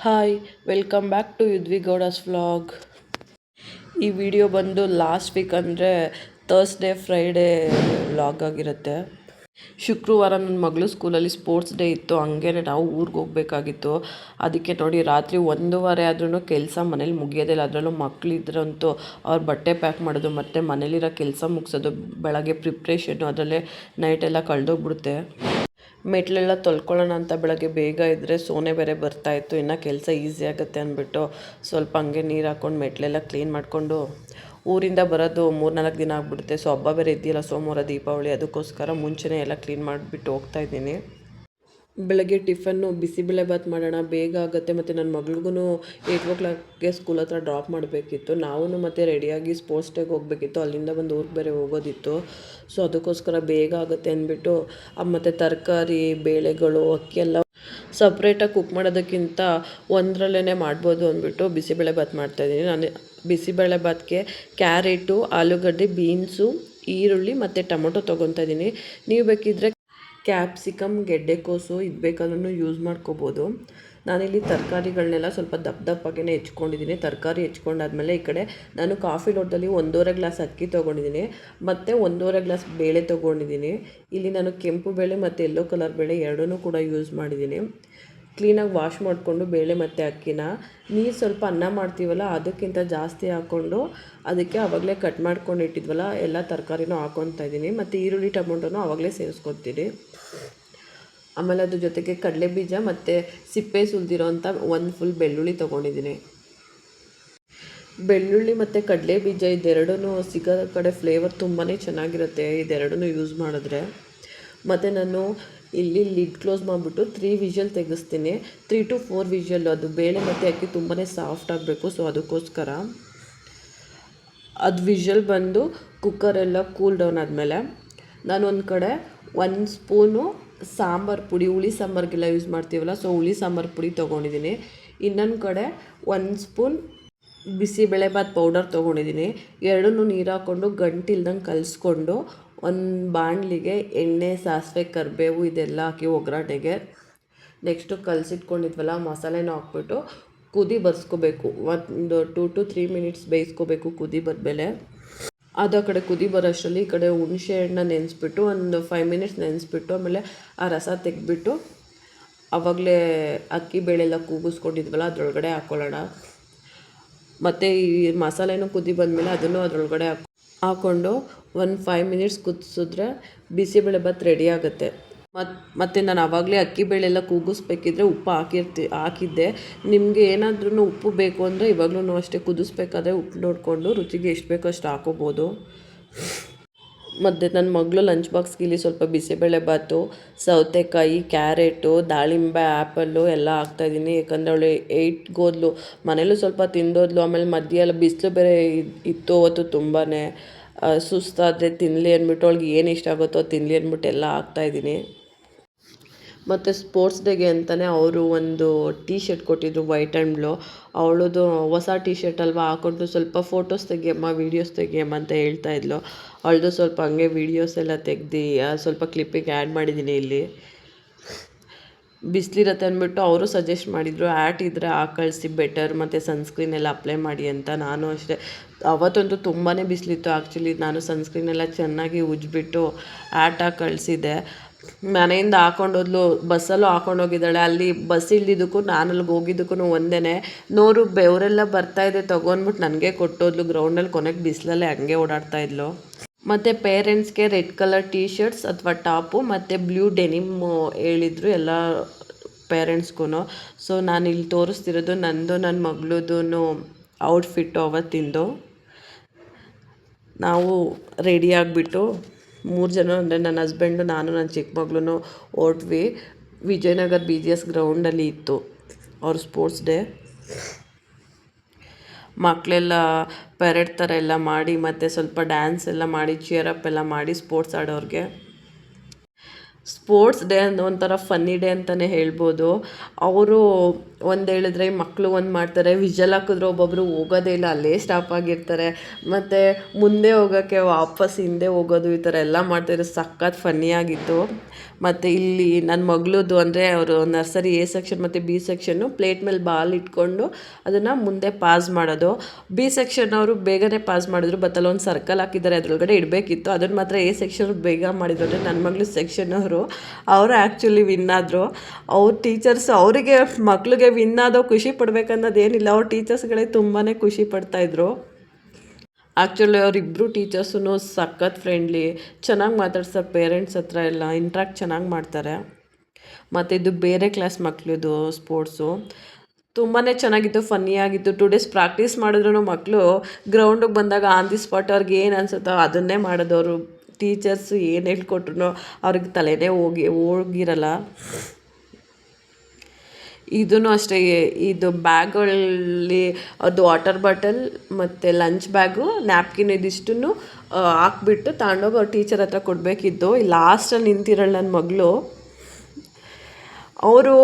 Hi welcome back to Yudvi Gowda's vlog. ಈ video ಬಂದು last week ಅಂದರೆ ಥರ್ಸ್ಡೇ ಫ್ರೈಡೇ ವ್ಲಾಗ್ ಆಗಿರುತ್ತೆ. ಶುಕ್ರವಾರ ನನ್ನ ಮಗಳು ಸ್ಕೂಲಲ್ಲಿ ಸ್ಪೋರ್ಟ್ಸ್ ಡೇ ಇತ್ತು, ಹಂಗೇ ನಾವು ಊರಿಗೆ ಹೋಗ್ಬೇಕಾಗಿತ್ತು. ಅದಕ್ಕೆ ನೋಡಿ ರಾತ್ರಿ 1:15 ಆದ್ರೂ ಕೆಲಸ ಮನೇಲಿ ಮುಗಿಯೋದಿಲ್ಲ. ಅದರಲ್ಲೂ ಮಕ್ಕಳಿದ್ರಂತೂ ಅವ್ರ ಬಟ್ಟೆ ಪ್ಯಾಕ್ ಮಾಡೋದು ಮತ್ತು ಮನೇಲಿರೋ ಕೆಲಸ ಮುಗಿಸೋದು, ಬೆಳಗ್ಗೆ ಪ್ರಿಪ್ರೇಷನ್ನು, ಅದರಲ್ಲೇ ನೈಟೆಲ್ಲ ಕಳೆದೋಗ್ಬಿಡುತ್ತೆ. ಮೆಟ್ಲೆಲ್ಲ ತೊಳ್ಕೊಳ್ಳೋಣ ಅಂತ ಬೆಳಗ್ಗೆ ಬೇಗ ಇದ್ದರೆ ಸೋನೆ ಬೇರೆ ಬರ್ತಾಯಿತ್ತು, ಇನ್ನು ಕೆಲಸ ಈಸಿ ಆಗುತ್ತೆ ಅಂದ್ಬಿಟ್ಟು ಸ್ವಲ್ಪ ಹಂಗೆ ನೀರು ಹಾಕ್ಕೊಂಡು ಮೆಟ್ಲೆಲ್ಲ ಕ್ಲೀನ್ ಮಾಡಿಕೊಂಡು ಊರಿಂದ ಬರೋದು 3-4 ದಿನ ಆಗಿಬಿಡುತ್ತೆ. ಸೊ ಹಬ್ಬ ಬೇರೆ ಇದೆಯಲ್ಲ, ಸೋಮವಾರ ದೀಪಾವಳಿ, ಅದಕ್ಕೋಸ್ಕರ ಮುಂಚೆನೇ ಎಲ್ಲ ಕ್ಲೀನ್ ಮಾಡಿಬಿಟ್ಟು ಹೋಗ್ತಾಯಿದ್ದೀನಿ. ಬೆಳಗ್ಗೆ ಟಿಫನ್ನು ಬಿಸಿಬೇಳೆಬಾತ್ ಮಾಡೋಣ, ಬೇಗ ಆಗುತ್ತೆ. ಮತ್ತು ನನ್ನ ಮಗಳಿಗೂ 8 ಸ್ಕೂಲ್ ಹತ್ರ ಡ್ರಾಪ್ ಮಾಡಬೇಕಿತ್ತು. ನಾವು ಮತ್ತು ರೆಡಿಯಾಗಿ ಸ್ಪೋರ್ಟ್ಸ್ ಡೇಗೆ ಹೋಗಬೇಕಿತ್ತು, ಅಲ್ಲಿಂದ ಬಂದು ಊರಿಗೆ ಬೇರೆ ಹೋಗೋದಿತ್ತು. ಸೊ ಅದಕ್ಕೋಸ್ಕರ ಬೇಗ ಆಗುತ್ತೆ ಅಂದ್ಬಿಟ್ಟು ಮತ್ತು ತರಕಾರಿ, ಬೇಳೆಗಳು, ಅಕ್ಕಿ ಎಲ್ಲ ಸಪ್ರೇಟಾಗಿ ಕುಕ್ ಮಾಡೋದಕ್ಕಿಂತ ಒಂದರಲ್ಲೇ ಮಾಡ್ಬೋದು ಅಂದ್ಬಿಟ್ಟು ಬಿಸಿಬೇಳೆಬಾತ್ ಮಾಡ್ತಾಯಿದ್ದೀನಿ. ನಾನು ಬಿಸಿಬೇಳೆಬಾತ್ಗೆ ಕ್ಯಾರೆಟು, ಆಲೂಗಡ್ಡೆ, ಬೀನ್ಸು, ಈರುಳ್ಳಿ ಮತ್ತು ಟೊಮೊಟೊ ತೊಗೊತಾ ಇದ್ದೀನಿ. ನೀವು ಬೇಕಿದ್ದರೆ ಕ್ಯಾಪ್ಸಿಕಮ್, ಗೆಡ್ಡೆಕೋಸು ಇದು ಬೇಕಾದ್ರೂ ಯೂಸ್ ಮಾಡ್ಕೋಬೋದು. ನಾನಿಲ್ಲಿ ತರಕಾರಿಗಳನ್ನೆಲ್ಲ ಸ್ವಲ್ಪ ದಪ್ಪಗೆ ಹೆಚ್ಕೊಂಡಿದ್ದೀನಿ. ತರಕಾರಿ ಹೆಚ್ಕೊಂಡಾದ್ಮೇಲೆ ಈ ಕಡೆ ನಾನು ಕಾಫಿ ಲೋಟದಲ್ಲಿ 1.5 ಗ್ಲಾಸ್ ಅಕ್ಕಿ ತೊಗೊಂಡಿದ್ದೀನಿ ಮತ್ತು 1.5 ಗ್ಲಾಸ್ ಬೇಳೆ ತೊಗೊಂಡಿದ್ದೀನಿ. ಇಲ್ಲಿ ನಾನು ಕೆಂಪು ಬೇಳೆ ಮತ್ತು ಯೆಲ್ಲೋ ಕಲರ್ ಬೇಳೆ ಎರಡನ್ನೂ ಕೂಡ ಯೂಸ್ ಮಾಡಿದ್ದೀನಿ. ಕ್ಲೀನಾಗಿ ವಾಶ್ ಮಾಡಿಕೊಂಡು ಬೇಳೆ ಮತ್ತು ಅಕ್ಕಿನ ನೀರು ಸ್ವಲ್ಪ ಅನ್ನ ಮಾಡ್ತೀವಲ್ಲ ಅದಕ್ಕಿಂತ ಜಾಸ್ತಿ ಹಾಕ್ಕೊಂಡು ಅದಕ್ಕೆ ಆವಾಗಲೇ ಕಟ್ ಮಾಡ್ಕೊಂಡು ಇಟ್ಟಿದ್ವಲ್ಲ ಎಲ್ಲ ತರಕಾರಿನೂ ಹಾಕ್ಕೊತಾ ಇದ್ದೀನಿ. ಮತ್ತು ಈರುಳ್ಳಿ ಟೊಮೊಟೊನೂ ಆವಾಗಲೇ ಸೇರಿಸ್ಕೊತೀನಿ. ಆಮೇಲೆ ಅದ್ರ ಜೊತೆಗೆ ಕಡಲೆ ಬೀಜ ಮತ್ತು ಸಿಪ್ಪೆ ಸುಲಿದಿರೋ ಅಂಥ 1 ಫುಲ್ ಬೆಳ್ಳುಳ್ಳಿ ತೊಗೊಂಡಿದ್ದೀನಿ. ಬೆಳ್ಳುಳ್ಳಿ ಮತ್ತು ಕಡಲೆ ಬೀಜ ಇದೆರಡೂ ಸಿಗೋ ಕಡೆ ಫ್ಲೇವರ್ ತುಂಬಾ ಚೆನ್ನಾಗಿರುತ್ತೆ ಇದೆರಡನ್ನೂ ಯೂಸ್ ಮಾಡಿದ್ರೆ. ಮತ್ತು ನಾನು ಇಲ್ಲಿ ಲಿಡ್ ಕ್ಲೋಸ್ ಮಾಡಿಬಿಟ್ಟು 3 ವಿಷಲ್ ತೆಗೆಸ್ತೀನಿ. 3 to 4 whistle. ಅದು ಬೇಳೆ ಮತ್ತು ಅಕ್ಕಿ ತುಂಬಾ ಸಾಫ್ಟ್ ಆಗಬೇಕು. ಸೊ ಅದಕ್ಕೋಸ್ಕರ ಅದು ವಿಷಲ್ ಬಂದು ಕುಕ್ಕರೆಲ್ಲ ಕೂಲ್ ಡೌನ್ ಆದಮೇಲೆ ನಾನು ಒಂದು ಕಡೆ 1 ಸ್ಪೂನು ಸಾಂಬಾರು ಪುಡಿ, ಹುಳಿ ಸಾಂಬಾರಿಗೆಲ್ಲ ಯೂಸ್ ಮಾಡ್ತೀವಲ್ಲ, ಸೊ ಹುಳಿ ಸಾಂಬಾರು ಪುಡಿ ತೊಗೊಂಡಿದ್ದೀನಿ. ಇನ್ನೊಂದು ಕಡೆ 1 ಸ್ಪೂನ್ ಬಿಸಿಬೇಳೆಬಾತ್ ಪೌಡರ್ ತೊಗೊಂಡಿದ್ದೀನಿ. ಎರಡನ್ನೂ ನೀರು ಹಾಕ್ಕೊಂಡು ಗಂಟಿಲ್ದಂಗೆ ಕಲಿಸ್ಕೊಂಡು ಒಂದು ಬಾಣಲಿಗೆ ಎಣ್ಣೆ, ಸಾಸಿವೆ, ಕರಿಬೇವು ಇದೆಲ್ಲ ಹಾಕಿ ಒಗ್ಗರಣೆಗೆ ನೆಕ್ಸ್ಟು ಕಲಸಿಟ್ಕೊಂಡಿದ್ವಲ್ಲ ಮಸಾಲೆನೂ ಹಾಕ್ಬಿಟ್ಟು ಕುದಿ ಬರ್ಸ್ಕೋಬೇಕು. ಒಂದು 2 to 3 ಮಿನಿಟ್ಸ್ ಬೇಯಿಸ್ಕೋಬೇಕು ಕುದಿ ಬಂದಮೇಲೆ. ಅದು ಆ ಕಡೆ ಕುದಿ ಬರೋಷ್ಟರಲ್ಲಿ ಈ ಕಡೆ ಹುಣಸೆ ಹಣ್ಣನ್ನ ನೆನೆಸ್ಬಿಟ್ಟು ಒಂದು 5 ಮಿನಿಟ್ಸ್ ನೆನೆಸ್ಬಿಟ್ಟು ಆಮೇಲೆ ಆ ರಸ ತೆಗೆದ್ಬಿಟ್ಟು ಆವಾಗಲೇ ಅಕ್ಕಿ ಬೇಳೆಲ್ಲ ಕೂಗಿಸ್ಕೊಂಡಿದ್ವಲ್ಲ ಅದರೊಳಗಡೆ ಹಾಕ್ಕೊಳ್ಳೋಣ. ಮತ್ತು ಈ ಮಸಾಲೆನೂ ಕುದಿ ಬಂದಮೇಲೆ ಅದನ್ನು ಅದರೊಳಗಡೆ ಹಾಕ್ಕೊಂಡು ಒಂದು 5 ಮಿನಿಟ್ಸ್ ಕುದಿಸಿದ್ರೆ ಬಿಸಿಬೇಳೆಬಾತ್ ರೆಡಿ ಆಗುತ್ತೆ. ಮತ್ತು ನಾನು ಆವಾಗಲೇ ಅಕ್ಕಿ ಬೇಳೆಲ್ಲ ಕೂಗಿಸ್ಬೇಕಿದ್ರೆ ಉಪ್ಪು ಹಾಕಿದ್ದೆ. ನಿಮಗೆ ಏನಾದ್ರೂ ಉಪ್ಪು ಬೇಕು ಅಂದರೆ ಇವಾಗಲೂ ಅಷ್ಟೇ ಕುದಿಸ್ಬೇಕಾದ್ರೆ ಉಪ್ಪು ನೋಡಿಕೊಂಡು ರುಚಿಗೆ ಎಷ್ಟು ಬೇಕೋ ಅಷ್ಟು ಹಾಕೋಬೋದು. ಮತ್ತು ನನ್ನ ಮಗಳು ಲಂಚ್ ಬಾಕ್ಸ್ಗೆ ಇಲ್ಲಿ ಸ್ವಲ್ಪ ಬಿಸಿಬೇಳೆಬಾತು, ಸೌತೆಕಾಯಿ, ಕ್ಯಾರೆಟು, ದಾಳಿಂಬೆ, ಆ್ಯಪಲ್ಲು ಎಲ್ಲ ಹಾಕ್ತಾಯಿದ್ದೀನಿ. ಯಾಕಂದರೆ ಅವಳು 8ಗೆ ಹೋದ್ಲು, ಮನೇಲೂ ಸ್ವಲ್ಪ ತಿಂದೋದ್ಲು. ಆಮೇಲೆ ಮಧ್ಯ ಎಲ್ಲ ಬಿಸಿಲು ಬೇರೆ ಇತ್ತು ಅವತ್ತು ತುಂಬಾ. ಸುಸ್ತಾದರೆ ತಿನ್ನಲಿ ಅಂದ್ಬಿಟ್ಟು ಅವಳಿಗೆ ಏನು ಇಷ್ಟ ಆಗುತ್ತೋ ತಿನ್ನಲಿ ಅಂದ್ಬಿಟ್ಟು ಎಲ್ಲ ಹಾಕ್ತಾಯಿದ್ದೀನಿ. ಮತ್ತು ಸ್ಪೋರ್ಟ್ಸ್ ಡೇಗೆ ಅಂತಲೇ ಅವರು ಒಂದು ಟೀ ಶರ್ಟ್ ಕೊಟ್ಟಿದ್ರು, ವೈಟ್ ಆ್ಯಂಡ್ ಬ್ಲೂ. ಅವಳದು ಹೊಸ ಟೀ ಶರ್ಟ್ ಅಲ್ವಾ, ಹಾಕ್ಕೊಂಡು ಸ್ವಲ್ಪ ಫೋಟೋಸ್ ತೆಗಿಯಮ್ಮ, ವೀಡಿಯೋಸ್ ತೆಗಿಯಮ್ಮ ಅಂತ ಹೇಳ್ತಾಯಿದ್ಲು. ಅವಳದು ಸ್ವಲ್ಪ ಹಂಗೆ ವೀಡಿಯೋಸ್ ಎಲ್ಲ ತೆಗ್ದು ಸ್ವಲ್ಪ ಕ್ಲಿಪ್ಪಿಗೆ ಆ್ಯಡ್ ಮಾಡಿದ್ದೀನಿ. ಇಲ್ಲಿ ಬಿಸಿಲಿರುತ್ತೆ ಅಂದ್ಬಿಟ್ಟು ಅವರು ಸಜೆಸ್ಟ್ ಮಾಡಿದರು, ಆ್ಯಟ್ ಇದ್ದರೆ ಕಳಿಸಿ ಬೆಟರ್, ಮತ್ತು ಸನ್ಸ್ಕ್ರೀನ್ ಎಲ್ಲ ಅಪ್ಲೈ ಮಾಡಿ ಅಂತ. ನಾನು ಅಷ್ಟೇ ಅವತ್ತಂತೂ ತುಂಬಾ ಬಿಸಿಲಿತ್ತು. ಆ್ಯಕ್ಚುಲಿ ನಾನು ಸನ್ಸ್ಕ್ರೀನ್ ಎಲ್ಲ ಚೆನ್ನಾಗಿ ಉಜ್ಜಿಬಿಟ್ಟು ಆ್ಯಟ್ ಹಾಕಿ ಕಳಿಸಿದ್ದೆ. ಮನೆಯಿಂದ ಹಾಕೊಂಡೋದ್ಲು, ಬಸ್ಸಲ್ಲೂ ಹಾಕೊಂಡೋಗಿದ್ದಾಳೆ. ಅಲ್ಲಿ ಬಸ್ ಇಳಿದಿದ್ದಕ್ಕೂ ನಾನು ಅಲ್ಲಿಗೆ ಹೋಗಿದ್ದಕ್ಕೂ ಒಂದೇ. ನೋರು ಬೆವರೆಲ್ಲ ಬರ್ತಾಯಿದೆ ತೊಗೊಂಡ್ಬಿಟ್ಟು ನನಗೆ ಕೊಟ್ಟೋದ್ಲು. ಗ್ರೌಂಡಲ್ಲಿ ಕೊನೆಗೆ ಬಿಸಿಲಲ್ಲೇ ಹಂಗೆ ಓಡಾಡ್ತಾಯಿದ್ಲು. ಮತ್ತು ಪೇರೆಂಟ್ಸ್ಗೆ ರೆಡ್ ಕಲರ್ ಟೀ ಶರ್ಟ್ಸ್ ಅಥವಾ ಟಾಪು ಮತ್ತು ಬ್ಲೂ ಡೆನಿಮ್ ಹೇಳಿದ್ರು ಎಲ್ಲ ಪೇರೆಂಟ್ಸ್ಗೂ. ಸೊ ನಾನು ಇಲ್ಲಿ ತೋರಿಸ್ತಿರೋದು ನಂದು ನನ್ನ ಮಗಳದೂ ಔಟ್ಫಿಟ್ಟು ಅವತ್ತಿಂದು. ನಾವು ರೆಡಿ ಆಗಿಬಿಟ್ಟು 3 ಜನ ಅಂದರೆ ನನ್ನ ಹಸ್ಬೆಂಡು, ನಾನು, ನನ್ನ ಚಿಕ್ಕ ಮಗಳೂ ಹೊರಟ್ವಿ. ವಿಜಯನಗರ BGS ಗ್ರೌಂಡಲ್ಲಿ ಇತ್ತು ಅವ್ರ ಸ್ಪೋರ್ಟ್ಸ್ ಡೇ. ಮಕ್ಕಳೆಲ್ಲ ಪೆರೇಡ್ ಥರ ಎಲ್ಲ ಮಾಡಿ ಮತ್ತು ಸ್ವಲ್ಪ ಡ್ಯಾನ್ಸ್ ಎಲ್ಲ ಮಾಡಿ ಚಿಯರಪ್ ಎಲ್ಲ ಮಾಡಿ ಸ್ಪೋರ್ಟ್ಸ್ ಆಡೋರಿಗೆ. ಸ್ಪೋರ್ಟ್ಸ್ ಡೇ ಅನ್ನೋ ಒಂಥರ ಫನ್ನಿ ಡೇ ಅಂತಲೇ ಹೇಳ್ಬೋದು. ಅವರು ಒಂದು ಹೇಳಿದ್ರೆ ಮಕ್ಕಳು ಒಂದು ಮಾಡ್ತಾರೆ, ವಿಷಲ್ ಹಾಕಿದ್ರೆ ಒಬ್ಬೊಬ್ಬರು ಹೋಗೋದೇ ಇಲ್ಲ, ಅಲ್ಲೇ ಸ್ಟಾಪ್ ಆಗಿರ್ತಾರೆ. ಮತ್ತು ಮುಂದೆ ಹೋಗೋಕ್ಕೆ ವಾಪಸ್ ಹಿಂದೆ ಹೋಗೋದು, ಈ ಥರ ಎಲ್ಲ ಮಾಡ್ತಾಯಿದ್ರು. ಸಖತ್ ಫನ್ನಿಯಾಗಿತ್ತು. ಮತ್ತು ಇಲ್ಲಿ ನನ್ನ ಮಗಳದು ಅಂದರೆ ಅವರು ನರ್ಸರಿ ಎ ಸೆಕ್ಷನ್ ಮತ್ತು ಬಿ ಸೆಕ್ಷನ್ನು ಪ್ಲೇಟ್ ಮೇಲೆ ಬಾಲ್ ಇಟ್ಕೊಂಡು ಅದನ್ನು ಮುಂದೆ ಪಾಸ್ ಮಾಡೋದು. ಬಿ ಸೆಕ್ಷನ್ ಅವರು ಬೇಗನೆ ಪಾಸ್ ಮಾಡಿದ್ರು, ಬಟ್ ಅಲ್ಲೊಂದು ಸರ್ಕಲ್ ಹಾಕಿದ್ದಾರೆ, ಅದ್ರೊಳಗಡೆ ಇಡಬೇಕಿತ್ತು. ಅದನ್ನು ಮಾತ್ರ ಎ ಸೆಕ್ಷನ್ ಬೇಗ ಮಾಡಿದ್ರು. ಅಂದರೆ ನನ್ನ ಮಗಳು ಸೆಕ್ಷನ್ ಅವರು ಆ್ಯಕ್ಚುಲಿ ವಿನ್ ಆದರು. ಅವ್ರ ಟೀಚರ್ಸ್ ಅವರಿಗೆ ಮಕ್ಳಿಗೆ ವಿನ್ ಆದೋ ಖುಷಿ ಪಡ್ಬೇಕನ್ನೋದೇನಿಲ್ಲ, ಅವ್ರ ಟೀಚರ್ಸ್ಗಳೇ ತುಂಬಾ ಖುಷಿ ಪಡ್ತಾಯಿದ್ರು. ಆ್ಯಕ್ಚುಲಿ ಅವರಿಬ್ಬರು ಟೀಚರ್ಸೂ ಸಖತ್ ಫ್ರೆಂಡ್ಲಿ, ಚೆನ್ನಾಗಿ ಮಾತಾಡ್ತಾರೆ. ಪೇರೆಂಟ್ಸ್ ಹತ್ರ ಎಲ್ಲ ಇಂಟ್ರಾಕ್ಟ್ ಚೆನ್ನಾಗಿ ಮಾಡ್ತಾರೆ. ಮತ್ತು ಇದು ಬೇರೆ ಕ್ಲಾಸ್ ಮಕ್ಕಳದು ಸ್ಪೋರ್ಟ್ಸು ತುಂಬಾ ಚೆನ್ನಾಗಿತ್ತು, ಫನ್ನಿಯಾಗಿತ್ತು. 2 ಡೇಸ್ ಪ್ರಾಕ್ಟೀಸ್ ಮಾಡಿದ್ರು ಮಕ್ಕಳು ಗ್ರೌಂಡಿಗೆ ಬಂದಾಗ ಆನ್ ದಿ ಸ್ಪಾಟ್ ಅವ್ರಿಗೆ ಏನು ಅನ್ಸುತ್ತೋ ಅದನ್ನೇ ಮಾಡೋದವರು. ಟೀಚರ್ಸ್ ಏನು ಹೇಳ್ಕೊಟ್ರು ಅವ್ರಿಗೆ ತಲೆನೇ ಹೋಗಿರಲ್ಲ. ಇದೂ ಅಷ್ಟೇ, ಇದು ಬ್ಯಾಗ್ಗಳಲ್ಲಿ ಅದು ವಾಟರ್ ಬಾಟಲ್ ಮತ್ತು ಲಂಚ್ ಬ್ಯಾಗು, ನ್ಯಾಪ್ಕಿನ್ ಇದಿಷ್ಟನ್ನು ಹಾಕ್ಬಿಟ್ಟು ತಗೊಂಡೋಗಿ ಅವ್ರ ಟೀಚರ್ ಹತ್ರ ಕೊಡಬೇಕಿತ್ತು. ಲಾಸ್ಟಲ್ಲಿ ನಿಂತಿರೋಳು ನನ್ನ ಮಗಳು, ಅವರು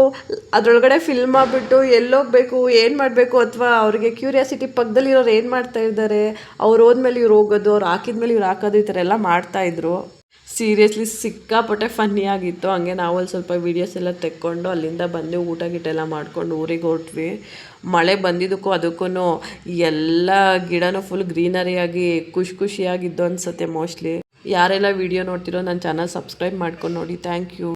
ಅದರೊಳಗಡೆ ಫಿಲ್ ಮಾಡಿಬಿಟ್ಟು ಎಲ್ಲೋಗಬೇಕು, ಏನು ಮಾಡಬೇಕು, ಅಥವಾ ಅವ್ರಿಗೆ ಕ್ಯೂರಿಯಾಸಿಟಿ ಪಕ್ಕದಲ್ಲಿರೋರು ಏನು ಮಾಡ್ತಾಯಿದ್ದಾರೆ, ಅವ್ರು ಹೋದ್ಮೇಲೆ ಇವ್ರು ಹೋಗೋದು, ಅವ್ರು ಹಾಕಿದ್ಮೇಲೆ ಇವ್ರು ಹಾಕೋದು, ಈ ಥರ ಎಲ್ಲ ಮಾಡ್ತಾಯಿದ್ರು. ಸೀರಿಯಸ್ಲಿ ಸಿಕ್ಕಾಪಟ್ಟೆ ಫನ್ನಿಯಾಗಿತ್ತು. ಹಂಗೆ ನಾವು ಅಲ್ಲಿ ಸ್ವಲ್ಪ ವೀಡಿಯೋಸ್ ಎಲ್ಲ ತೆಕ್ಕೊಂಡು ಅಲ್ಲಿಂದ ಬಂದು ಊಟ ಗೀಟ ಎಲ್ಲ ಮಾಡ್ಕೊಂಡು ಊರಿಗೆ ಹೊರಟ್ವಿ. ಮಳೆ ಬಂದಿದ್ದಕ್ಕೂ ಅದಕ್ಕೂ ಎಲ್ಲ ಗಿಡನೂ ಫುಲ್ ಗ್ರೀನರಿಯಾಗಿ ಖುಷಿಯಾಗಿದ್ದು ಅನಿಸುತ್ತೆ ಮೋಸ್ಟ್ಲಿ. ಯಾರೆಲ್ಲ ವೀಡಿಯೋ ನೋಡ್ತಿರೋ ನನ್ನ ಚಾನಲ್ ಸಬ್ಸ್ಕ್ರೈಬ್ ಮಾಡ್ಕೊಂಡು ನೋಡಿ. Thank you.